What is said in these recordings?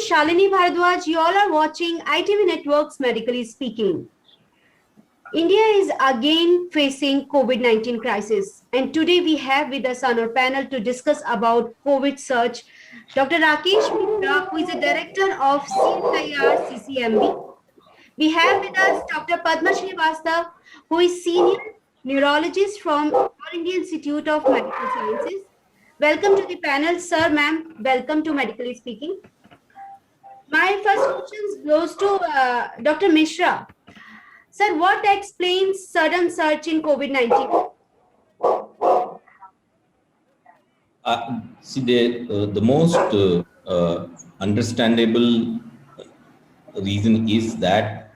Shalini Bharadwaj. You all are watching ITV Networks Medically Speaking. India is again facing COVID-19 crisis, and today we have with us on our panel to discuss about COVID surge, Dr. Rakesh Mitra, who is the director of CSIR CCMB. We have with us Dr. Padma Srivastava, who is senior neurologist from All India Institute of Medical Sciences. Welcome to the panel, sir, ma'am. Welcome to Medically Speaking. My first question goes to Dr. Mishra. Sir, what explains sudden surge in COVID-19? See, the most understandable reason is that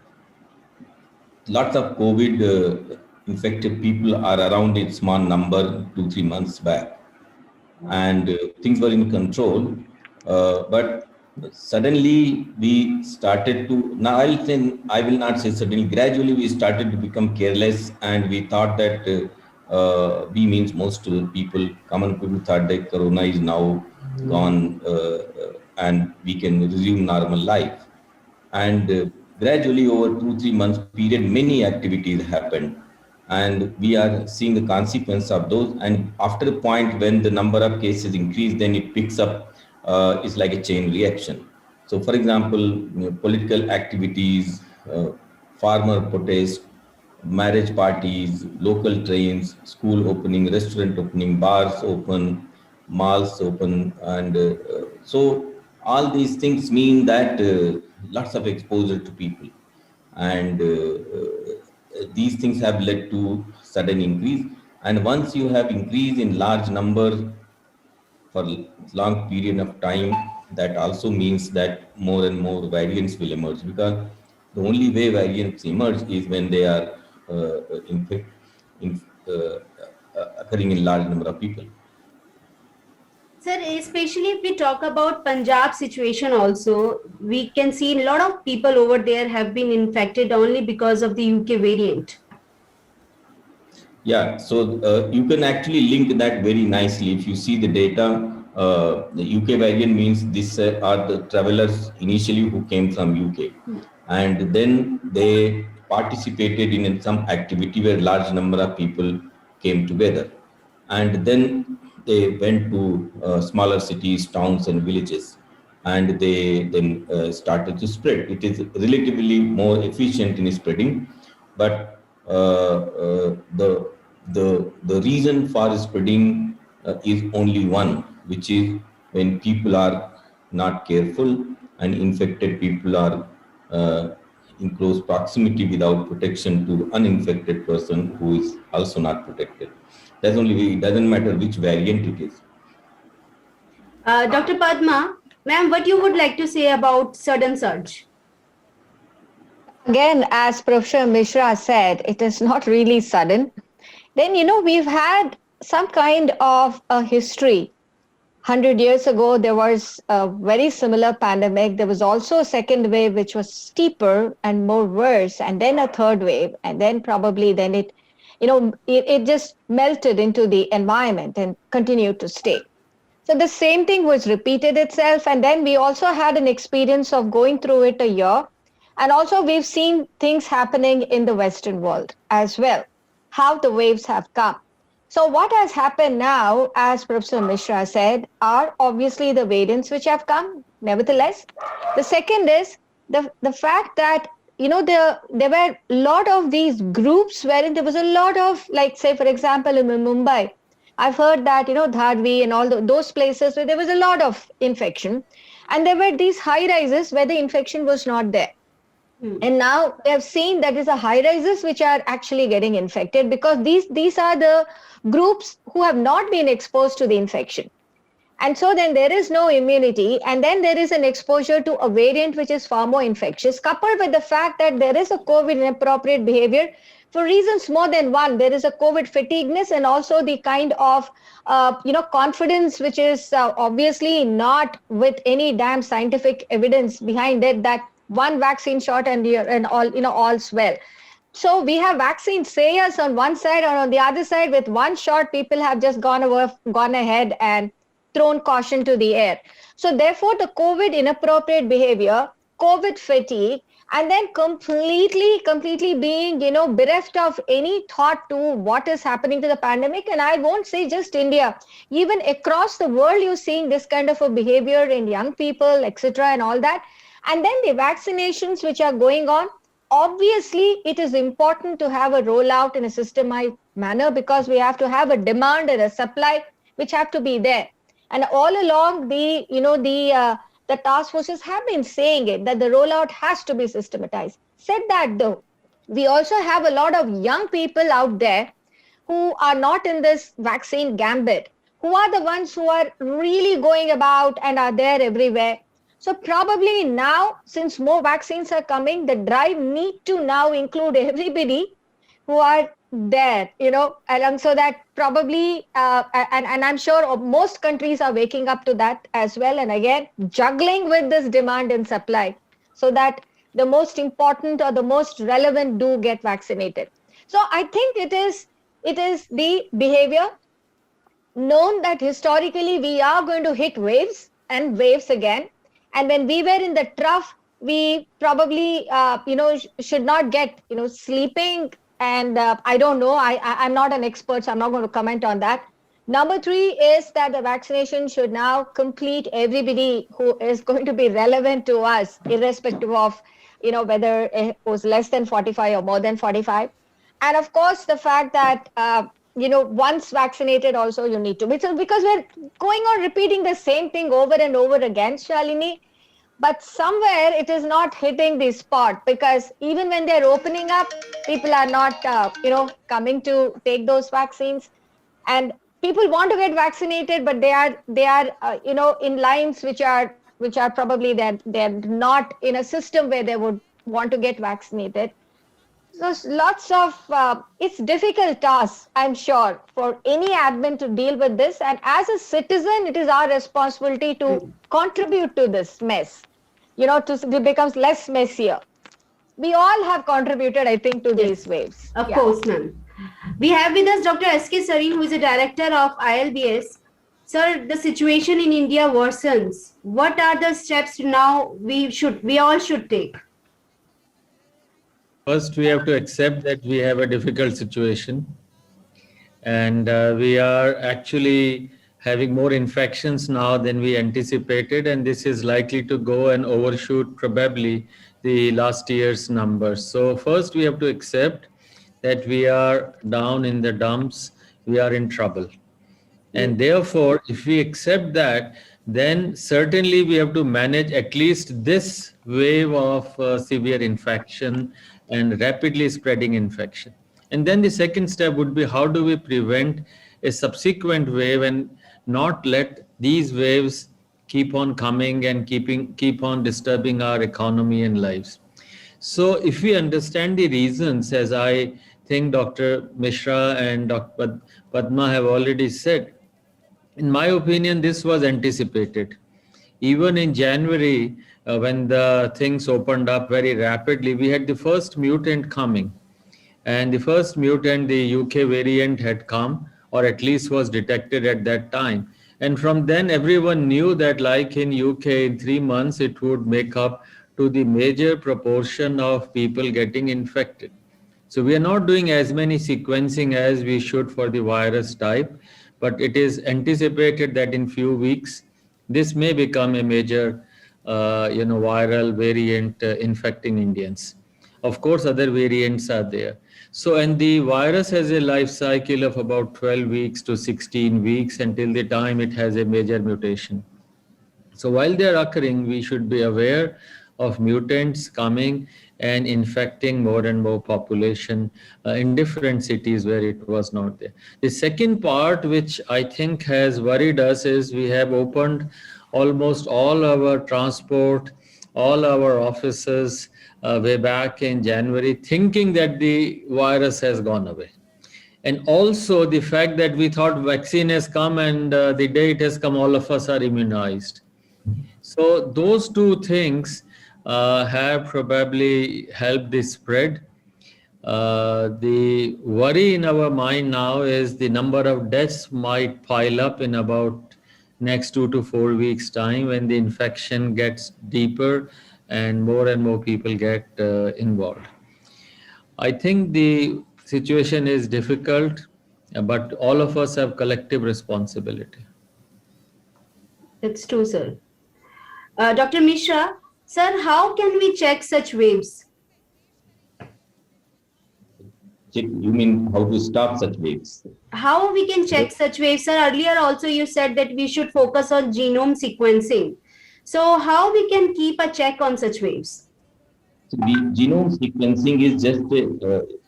lots of COVID infected people are around a small number 2-3 months back, and things were in control. But suddenly we started to, now I will not say suddenly, gradually we started to become careless, and we thought that we means most people, common people thought that corona is now gone and we can resume normal life. And gradually over 2-3 months period, many activities happened, and we are seeing the consequence of those. And after the point when the number of cases increase, then it picks up. It's like a chain reaction. So for example, political activities, farmer protest, marriage parties, local trains, school opening, restaurant opening, bars open, malls open, and so all these things mean that lots of exposure to people, and these things have led to sudden increase. And once you have increase in large number for long period of time, that also means that more and more variants will emerge, because the only way variants emerge is when they are infect, in, occurring in large number of people. Sir, especially if we talk about Punjab situation also, we can see a lot of people over there have been infected only because of the UK variant. Yeah, so you can actually link that very nicely. If you see the data, the UK variant means these are the travelers initially who came from UK, and then they participated in some activity where large number of people came together, and then they went to smaller cities, towns, and villages, and they then started to spread. It is relatively more efficient in spreading, but the reason for spreading is only one, which is when people are not careful and infected people are in close proximity without protection to uninfected person who is also not protected. That's only way. It doesn't matter which variant it is. Dr. Padma, ma'am, what you would like to say about sudden surge? Again, as Professor Mishra said, it is not really sudden. Then, we've had some kind of a history. 100 years ago, there was a very similar pandemic. There was also a second wave, which was steeper and more worse, and then a third wave. And then probably then it just melted into the environment and continued to stay. So the same thing was repeated itself. And then we also had an experience of going through it a year. And also we've seen things happening in the Western world as well, how the waves have come. So what has happened now, as Professor Mishra said, are obviously the variants which have come, nevertheless. The second is the fact that, there were a lot of these groups wherein there was a lot of, like, say, for example, in Mumbai, I've heard that, Dhadvi and all those places where there was a lot of infection. And there were these high rises where the infection was not there. And now we have seen that is a high rises which are actually getting infected, because these are the groups who have not been exposed to the infection. And so then there is no immunity, and then there is an exposure to a variant which is far more infectious, coupled with the fact that there is a COVID inappropriate behavior for reasons more than one. There is a COVID fatigueness, and also the kind of confidence which is obviously not with any damn scientific evidence behind it, that one vaccine shot and all's well. So we have vaccine sayers on one side, and on the other side, with one shot, people have just gone ahead and thrown caution to the air. So therefore, the COVID inappropriate behavior, COVID fatigue, and then completely being, bereft of any thought to what is happening to the pandemic. And I won't say just India, even across the world, you're seeing this kind of a behavior in young people, etc., and all that. And then the vaccinations which are going on, obviously it is important to have a rollout in a systematic manner, because we have to have a demand and a supply which have to be there. And all along, the task forces have been saying it, that the rollout has to be systematized. Said that though, we also have a lot of young people out there who are not in this vaccine gambit, who are the ones who are really going about and are there everywhere. So probably now, since more vaccines are coming, the drive need to now include everybody who are there, along, so that probably, and I'm sure most countries are waking up to that as well. And again, juggling with this demand and supply, so that the most important or the most relevant do get vaccinated. So I think it is the behavior known that historically we are going to hit waves and waves again. And when we were in the trough, we probably, should not get, sleeping. And I don't know, I'm not an expert, so I'm not going to comment on that. Number 3 is that the vaccination should now complete everybody who is going to be relevant to us, irrespective of, whether it was less than 45 or more than 45. And of course, the fact that, once vaccinated also you need to, because we're going on repeating the same thing over and over again, Shalini, but somewhere it is not hitting the spot, because even when they're opening up, people are not, coming to take those vaccines. And people want to get vaccinated, but they are, in lines which are probably they're not in a system where they would want to get vaccinated. So lots of, it's difficult task, I'm sure, for any admin to deal with this. And as a citizen, it is our responsibility to contribute to this mess, to becomes less messier. We all have contributed, I think, to these waves. Of course, ma'am. We have with us Dr. S.K. Sareen, who is a director of ILBS. Sir, the situation in India worsens. What are the steps now we all should take? First, we have to accept that we have a difficult situation, and we are actually having more infections now than we anticipated, and this is likely to go and overshoot probably the last year's numbers. So first, we have to accept that we are down in the dumps, we are in trouble. And therefore, if we accept that, then certainly we have to manage at least this wave of severe infection and rapidly spreading infection. And then the second step would be, how do we prevent a subsequent wave and not let these waves keep on coming and keep on disturbing our economy and lives. So if we understand the reasons, as I think Dr. Mishra and Dr. Padma have already said, in my opinion, this was anticipated. Even in January, when the things opened up very rapidly, we had the first mutant coming. And the first mutant, the UK variant, had come, or at least was detected at that time. And from then, everyone knew that, like in UK, in 3 months, it would make up to the major proportion of people getting infected. So we are not doing as many sequencing as we should for the virus type, but it is anticipated that in few weeks, this may become a major viral variant infecting Indians. Of course, other variants are there. So, and the virus has a life cycle of about 12 weeks to 16 weeks until the time it has a major mutation. So while they are occurring, we should be aware of mutants coming and infecting more and more population in different cities where it was not there. The second part, which I think has worried us, is we have opened almost all our transport, all our offices way back in January, thinking that the virus has gone away. And also the fact that we thought vaccine has come, and the day it has come, all of us are immunized. So those two things have probably helped the spread. The worry in our mind now is the number of deaths might pile up in about next 2 to 4 weeks time when the infection gets deeper and more people get involved. I think the situation is difficult, but all of us have collective responsibility. That's true, sir. Dr. Mishra, sir, how can we check such waves? You mean how to stop such waves? How we can check such waves, sir? Earlier also you said that we should focus on genome sequencing. So how we can keep a check on such waves? So the genome sequencing is just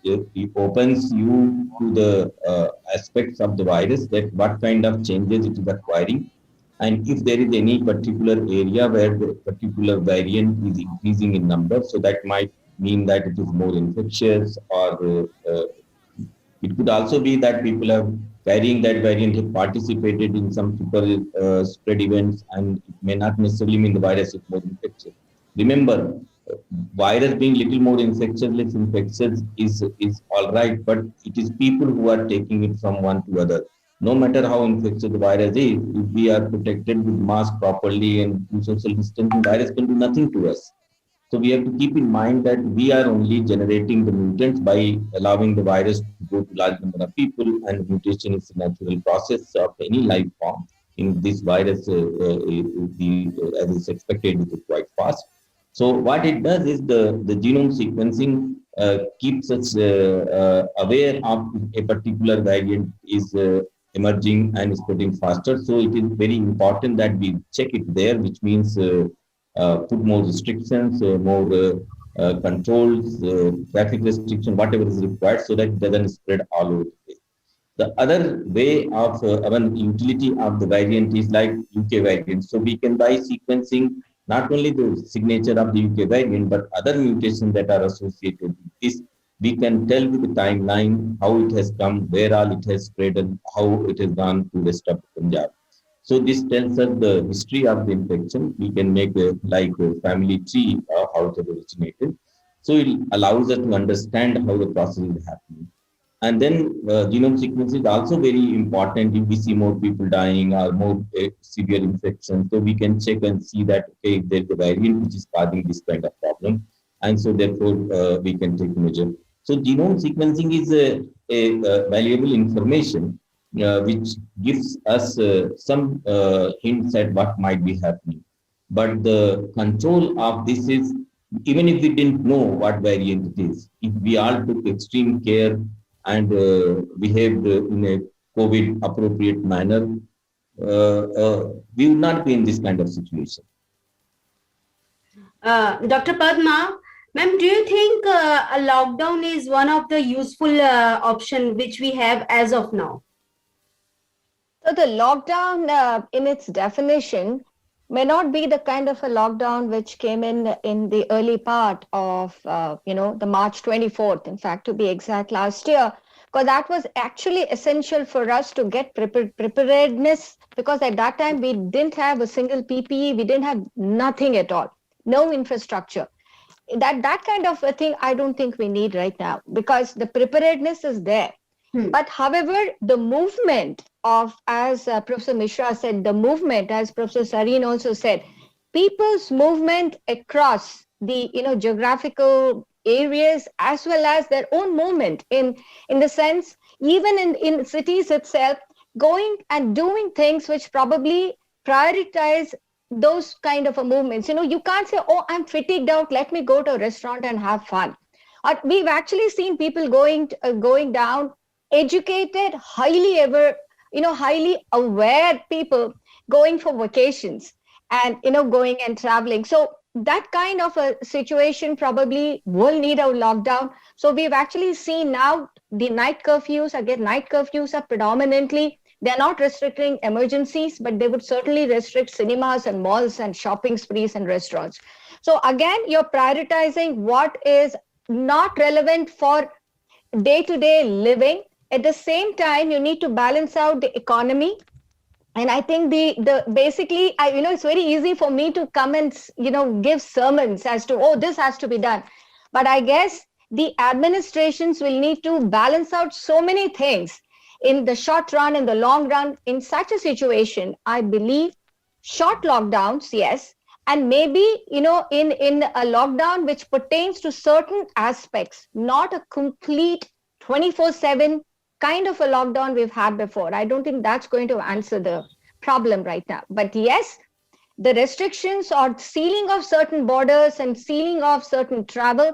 it opens you to the aspects of the virus, that what kind of changes it is acquiring, and if there is any particular area where the particular variant is increasing in number, so that might mean that it is more infectious, or it could also be that people have carrying that variant have participated in some super spread events, and it may not necessarily mean the virus is more infectious. Remember, virus being little more infectious, less infectious is all right, but it is people who are taking it from one to other. No matter how infectious the virus is, if we are protected with mask properly and do social distancing, virus can do nothing to us. So we have to keep in mind that we are only generating the mutants by allowing the virus to go to large number of people, and mutation is a natural process of any life form. In this virus, as is expected, it is quite fast. So what it does is the genome sequencing keeps us aware of a particular variant is emerging and spreading faster. So it is very important that we check it there, which means put more restrictions, more controls, traffic restriction, whatever is required, so that it doesn't spread all over the place. The other way of utility of the variant is like UK variant. So we can by sequencing not only the signature of the UK variant, but other mutations that are associated with this. We can tell with the timeline how it has come, where all it has spread, and how it has gone to rest of Punjab. So this tells us the history of the infection. We can make a family tree of how it originated. So it allows us to understand how the process is happening. And then genome sequencing is also very important if we see more people dying or more severe infection. So we can check and see that, okay, there's a variant which is causing this kind of problem. And so therefore we can take measure. So genome sequencing is a valuable information which gives us some hints at what might be happening. But the control of this is, even if we didn't know what variant it is, if we all took extreme care and behaved in a COVID appropriate manner, we would not be in this kind of situation. Dr. Padma, ma'am, do you think a lockdown is one of the useful option which we have as of now? So the lockdown, in its definition, may not be the kind of a lockdown which came in the early part of, the March 24th, in fact, to be exact, last year, because that was actually essential for us to get preparedness, because at that time we didn't have a single PPE, we didn't have nothing at all, no infrastructure. That kind of a thing I don't think we need right now, because the preparedness is there. But however, the movement of, as Professor Mishra said, the movement, as Professor Sareen also said, people's movement across the geographical areas, as well as their own movement in the sense, even in cities itself, going and doing things which probably prioritize those kind of a movements. You can't say, oh, I'm fatigued out, let me go to a restaurant and have fun. We've actually seen people going down, educated, highly aware people going for vacations and going and traveling. So that kind of a situation probably will need a lockdown. So we've actually seen now the night curfews are predominantly, they're not restricting emergencies, but they would certainly restrict cinemas and malls and shopping sprees and restaurants. So again, you're prioritizing what is not relevant for day-to-day living. At the same time, you need to balance out the economy. And I think basically, it's very easy for me to come and, give sermons as to, oh, this has to be done. But I guess the administrations will need to balance out so many things. in the short run, in the long run, in such a situation, I believe short lockdowns, yes, and maybe, in a lockdown which pertains to certain aspects, not a complete 24/7 kind of a lockdown we've had before. I don't think that's going to answer the problem right now. But yes, the restrictions or sealing of certain borders and sealing of certain travel,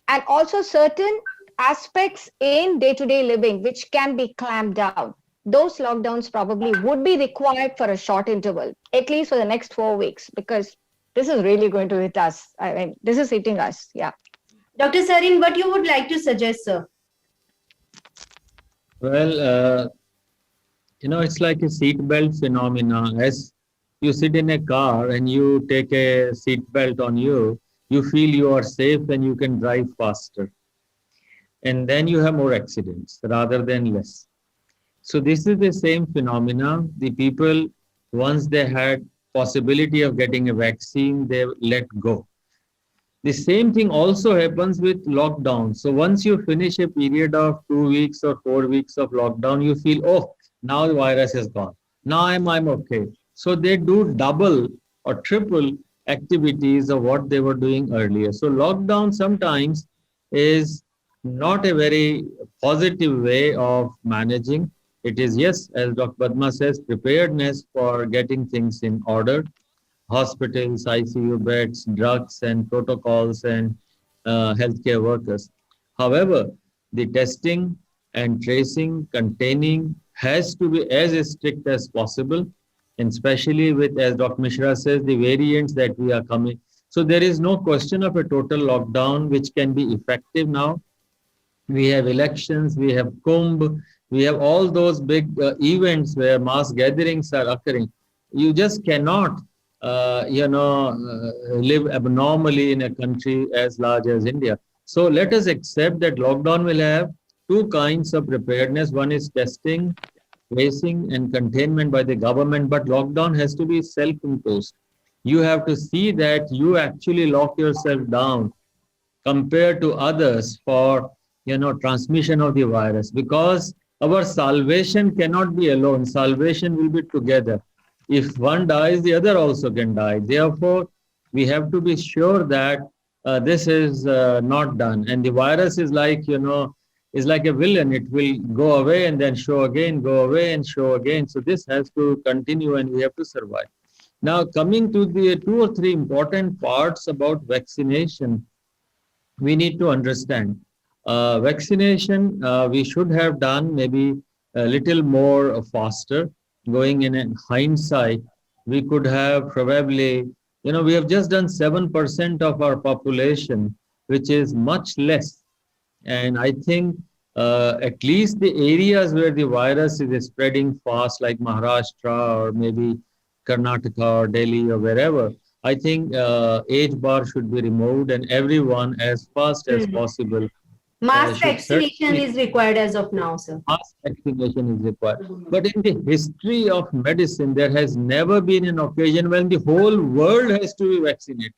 and also certain aspects in day-to-day living which can be clamped down, those lockdowns probably would be required for a short interval, at least for the next 4 weeks, because this is really going to hit us. I mean, this is hitting us. Yeah. Dr. Sarin, what you would like to suggest, sir? Well, it's like a seatbelt phenomena. As you sit in a car and you take a seatbelt on you, you feel you are safe and you can drive faster. And then you have more accidents rather than less. So this is the same phenomena. The people, once they had possibility of getting a vaccine, they let go. The same thing also happens with lockdown. So once you finish a period of 2 weeks or 4 weeks of lockdown, you feel, oh, now the virus is gone. Now I'm okay. So they do double or triple activities of what they were doing earlier. So lockdown sometimes is not a very positive way of managing. It is, yes, as Dr. Padma says, preparedness for getting things in order. Hospitals, ICU beds, drugs and protocols and healthcare workers. However, the testing and tracing, containing has to be as strict as possible, and especially with, as Dr. Mishra says, the variants that we are coming. So there is no question of a total lockdown which can be effective now. We have elections, we have Kumbh, we have all those big events where mass gatherings are occurring. You just cannot, live abnormally in a country as large as India. So let us accept that lockdown will have two kinds of preparedness. One is testing, tracing, and containment by the government, but lockdown has to be self-imposed. You have to see that you actually lock yourself down compared to others for transmission of the virus, because our salvation cannot be alone. Salvation will be together. If one dies, the other also can die. Therefore, we have to be sure that this is not done. And the virus is like, is like a villain. It will go away and then show again, go away and show again. So this has to continue and we have to survive. Now, coming to the 2 or 3 important parts about vaccination, we need to understand. Vaccination, we should have done maybe a little more faster. Going in hindsight, we could have probably, we have just done 7% of our population, which is much less. And I think at least the areas where the virus is spreading fast, like Maharashtra or maybe Karnataka or Delhi or wherever, I think age bar should be removed and everyone as fast as possible. Mass vaccination is required as of now, sir. Mass vaccination is required. But in the history of medicine, there has never been an occasion when the whole world has to be vaccinated,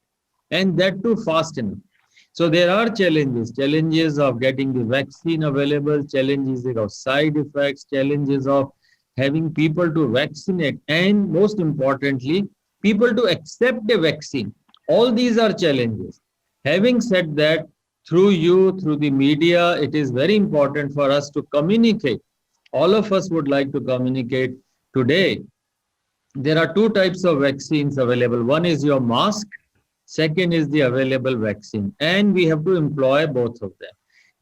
and that too fast enough. So there are challenges of getting the vaccine available, challenges of side effects, challenges of having people to vaccinate, and most importantly, people to accept the vaccine. All these are challenges. Having said that, through you, through the media, it is very important for us to communicate. All of us would like to communicate today. There are 2 types of vaccines available. One is your mask. Second is the available vaccine. And we have to employ both of them.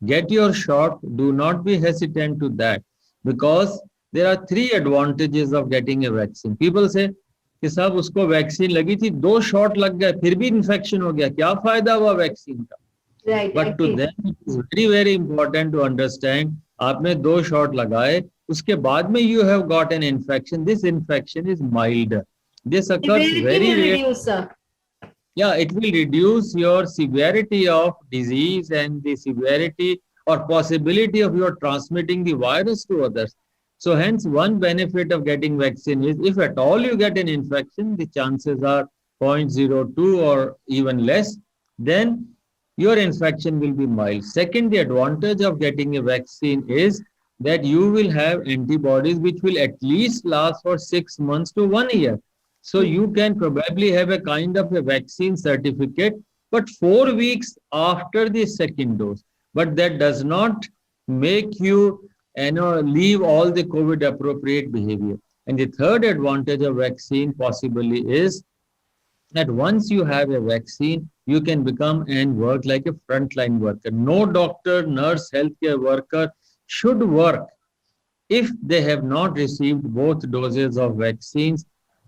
Get your shot. Do not be hesitant to that, because there are 3 advantages of getting a vaccine. People say, कि साहब उसको vaccine लगी थी, 2 shot लग गए, फिर भी infection हो गया, क्या फायदा हुआ वैक्सीन का? Right. But to them, it is very, very important to understand, आपने 2 शॉट लगाए, उसके बाद में you have got an infection. This infection is milder. This occurs very rarely. Yeah, it will reduce your severity of disease and the severity or possibility of your transmitting the virus to others. So hence, one benefit of getting vaccine is, if at all you get an infection, the chances are 0.02 or even less, then your infection will be mild. Second, the advantage of getting a vaccine is that you will have antibodies which will at least last for 6 months to 1 year. So you can probably have a kind of a vaccine certificate, but 4 weeks after the second dose. But that does not make you leave all the COVID appropriate behavior. And the third advantage of vaccine possibly is that once you have a vaccine, you can become and work like a frontline worker. No doctor, nurse, healthcare worker should work if they have not received both doses of vaccines.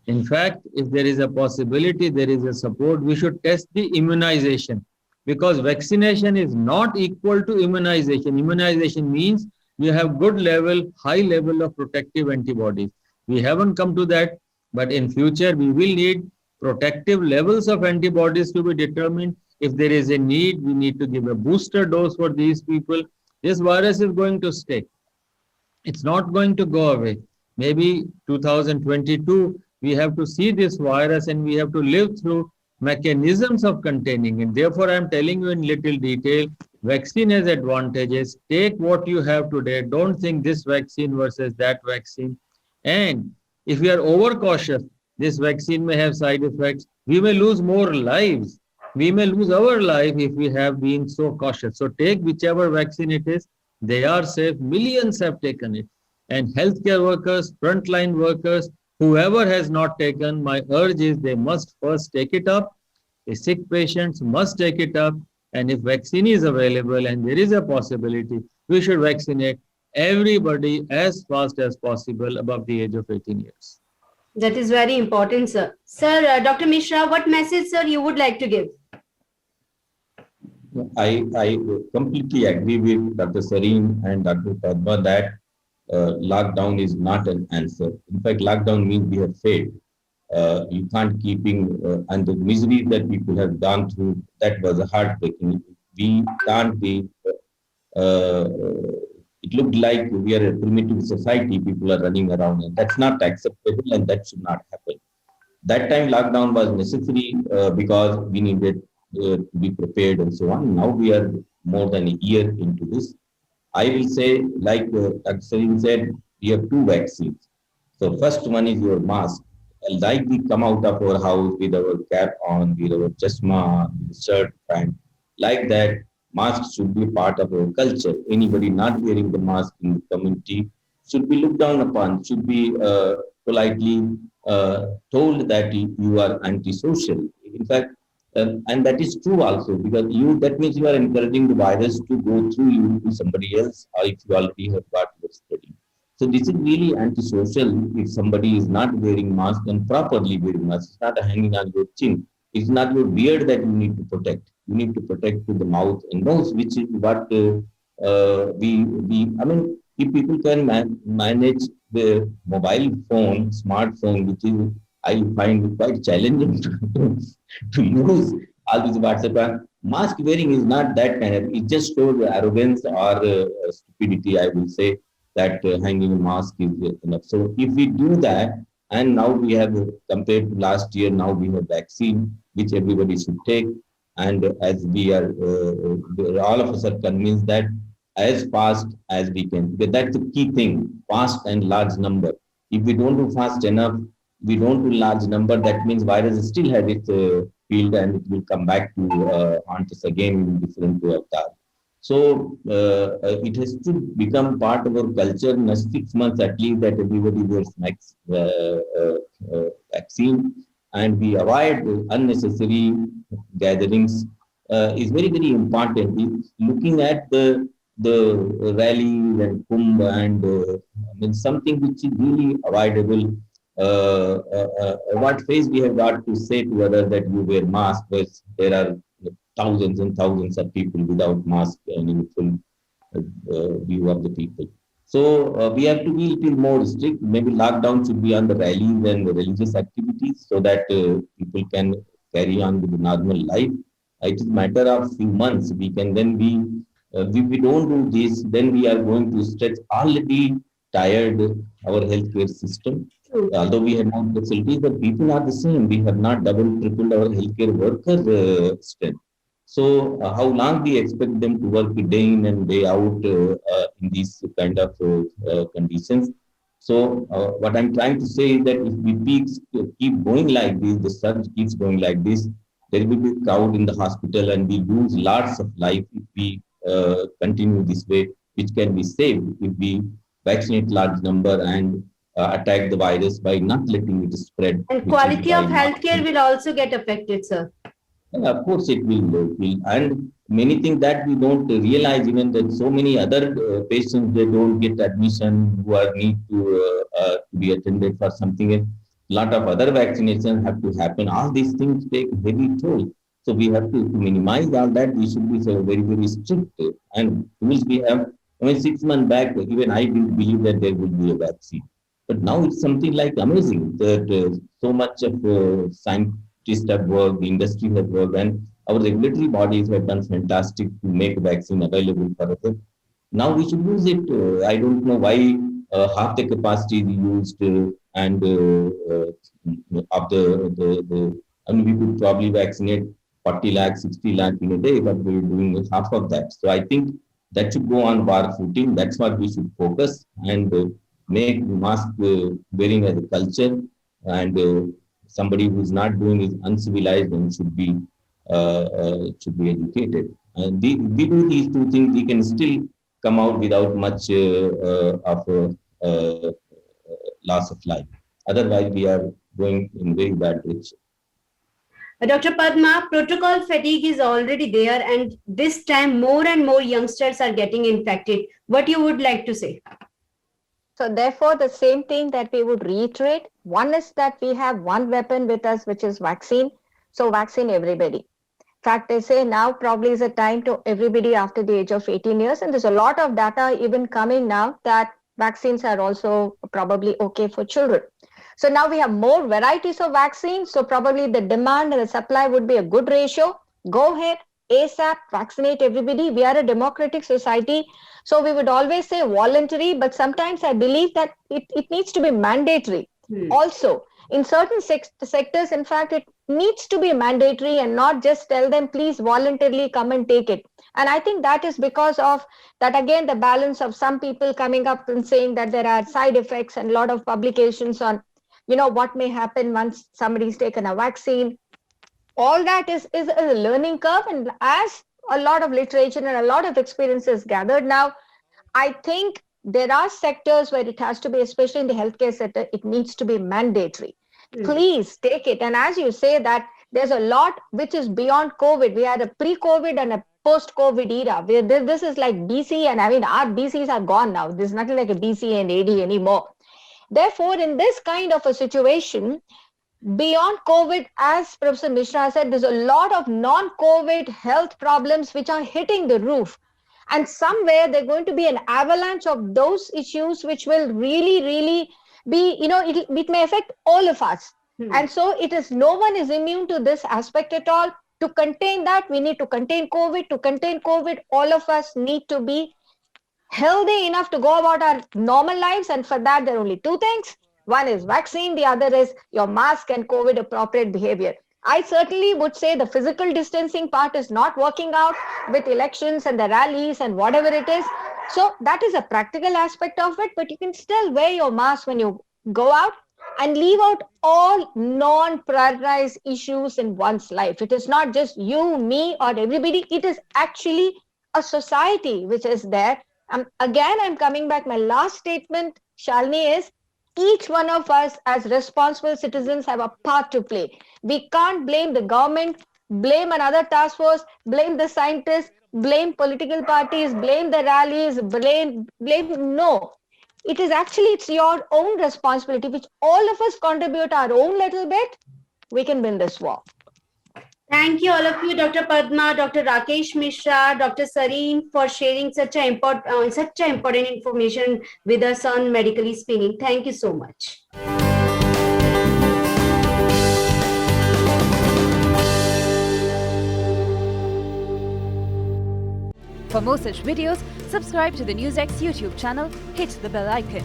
In fact, if there is a possibility, there is a support, we should test the immunization, because vaccination is not equal to immunization. Immunization means you have good level, high level of protective antibodies. We haven't come to that, but in future we will need protective levels of antibodies to be determined. If there is a need, we need to give a booster dose for these people. This virus is going to stay. It's not going to go away. Maybe 2022, we have to see this virus and we have to live through mechanisms of containing it. Therefore, I'm telling you in little detail, vaccine has advantages. Take what you have today. Don't think this vaccine versus that vaccine. And if we are overcautious, this vaccine may have side effects. We may lose more lives. We may lose our life if we have been so cautious. So take whichever vaccine it is. They are safe. Millions have taken it. And healthcare workers, frontline workers, whoever has not taken, my urge is they must first take it up. The sick patients must take it up. And if vaccine is available and there is a possibility, we should vaccinate everybody as fast as possible above the age of 18 years. That is very important, sir. Sir, Dr. Mishra, what message, sir, you would like to give? I completely agree with Dr. Sareen and Dr. Padma that lockdown is not an answer. In fact, lockdown means we have failed. You can't keeping and the misery that people have gone through, that was heartbreaking. We can't be. It looked like we are a primitive society. People are running around, and that's not acceptable, and that should not happen. That time, lockdown was necessary because we needed to be prepared and so on. Now we are more than a year into this. I will say, like Dr. Sareen said, we have two vaccines. So first one is your mask. Like we come out of our house with our cap on, with our chashma, with shirt, pant, like that, mask should be part of our culture. Anybody not wearing the mask in the community should be looked down upon, should be politely told that you are antisocial. In fact, and that is true also, because that means you are encouraging the virus to go through you to somebody else, or if you already have got the spreading. So this is really antisocial if somebody is not wearing mask and properly wearing mask. It's not hanging on your chin. It's not your beard that you need to protect. You need to protect to the mouth and nose, which is what I mean, if people can manage the mobile phone, smartphone, which is I find quite challenging to use all this WhatsApp. Mask wearing is not that kind of, it just shows arrogance or stupidity, I will say, that hanging a mask is enough. So if we do that, and now we have, compared to last year, now we have vaccine, which everybody should take. And as we are, all of us are convinced that as fast as we can, because that's the key thing, fast and large number. If we don't do fast enough, we don't do large number, that means virus still has its field and it will come back to haunt us again in different avatar. So it has to become part of our culture in 6 months at least, that everybody wears vaccine and we avoid unnecessary gatherings is very, very important. It's looking at the rallies and kumbh and I mean something which is really avoidable. What phase we have got to say to others that you wear mask, but there are thousands and thousands of people without mask and in full view of the people. So we have to be a little more strict. Maybe lockdown should be on the rallies and the religious activities so that people can carry on with the normal life. It is a matter of few months. We can then be, if we don't do this, then we are going to stretch already tired our healthcare system. Although we have more facilities, but people are the same. We have not double, tripled our healthcare worker strength. So how long we expect them to work day in and day out in these kind of conditions? So what I'm trying to say is that if we keep going like this, the surge keeps going like this, there will be a crowd in the hospital and we lose lots of life if we continue this way, which can be saved if we vaccinate large number and attack the virus by not letting it spread. And which is quality by of not- healthcare will also get affected, sir. Yeah, of course, it will. And many things that we don't realize, even that so many other patients, they don't get admission who are need to be attended for something. A lot of other vaccinations have to happen. All these things take heavy toll. So we have to minimize all that. We should be very, very strict. And tools we have, I mean, 6 months back, even I didn't believe that there would be a vaccine. But now it's something like amazing that so much of scientists have worked, the industry have worked, and our regulatory bodies have done fantastic to make vaccine available for us. Now we should use it. I don't know why half the capacity is used and of the I mean, we could probably vaccinate 40 lakh, 60 lakh in a day, but we're doing half of that. So I think that should go on war footing. That's what we should focus and make mask wearing as a culture, and somebody who's not doing is uncivilized and should be educated. And we do these two things, we can still come out without much of loss of life. Otherwise, we are going in very bad direction. Dr. Padma, protocol fatigue is already there, and this time more and more youngsters are getting infected. What you would like to say? So therefore, the same thing that we would reiterate. One is that we have one weapon with us, which is vaccine. So vaccine everybody. In fact, they say now probably is a time to everybody after the age of 18 years. And there's a lot of data even coming now that vaccines are also probably okay for children. So now we have more varieties of vaccines. So probably the demand and the supply would be a good ratio. Go ahead, ASAP, vaccinate everybody. We are a democratic society. So we would always say voluntary, but sometimes I believe that it needs to be mandatory. Also, in certain sectors, in fact, it needs to be mandatory and not just tell them, please voluntarily come and take it. And I think that is because of that, again, the balance of some people coming up and saying that there are side effects and a lot of publications on, what may happen once somebody's taken a vaccine. All that is a learning curve. And as a lot of literature and a lot of experiences gathered now, I think there are sectors where it has to be, especially in the healthcare sector, it needs to be mandatory. Please take it. And as you say that there's a lot which is beyond COVID. We had a pre-COVID and a post-COVID era where this is like BC, and I mean, our BCs are gone now. There's nothing like a BC and AD anymore. Therefore, in this kind of a situation, beyond COVID, as Professor Mishra said, there's a lot of non-COVID health problems which are hitting the roof. And somewhere there's going to be an avalanche of those issues which will really, really be, it may affect all of us. And so no one is immune to this aspect at all. To contain that, we need to contain COVID. To contain COVID, all of us need to be healthy enough to go about our normal lives. And for that, there are only two things. One is vaccine. The other is your mask and COVID appropriate behavior. I certainly would say the physical distancing part is not working out with elections and the rallies and whatever it is. So that is a practical aspect of it, but you can still wear your mask when you go out and leave out all non-prioritized issues in one's life. It is not just you, me, or everybody. It is actually a society which is there. Again, I'm coming back. My last statement, Shalini, is each one of us as responsible citizens have a part to play. We can't blame the government, blame another task force, blame the scientists, blame political parties, blame the rallies, blame. No, it's your own responsibility, which all of us contribute our own little bit. We can win this war. Thank you, all of you, Dr. Padma, Dr. Rakesh Mishra, Dr. Sareen, for sharing such a important information with us on Medically Speaking. Thank you so much. For more such videos, subscribe to the NewsX YouTube channel, hit the bell icon.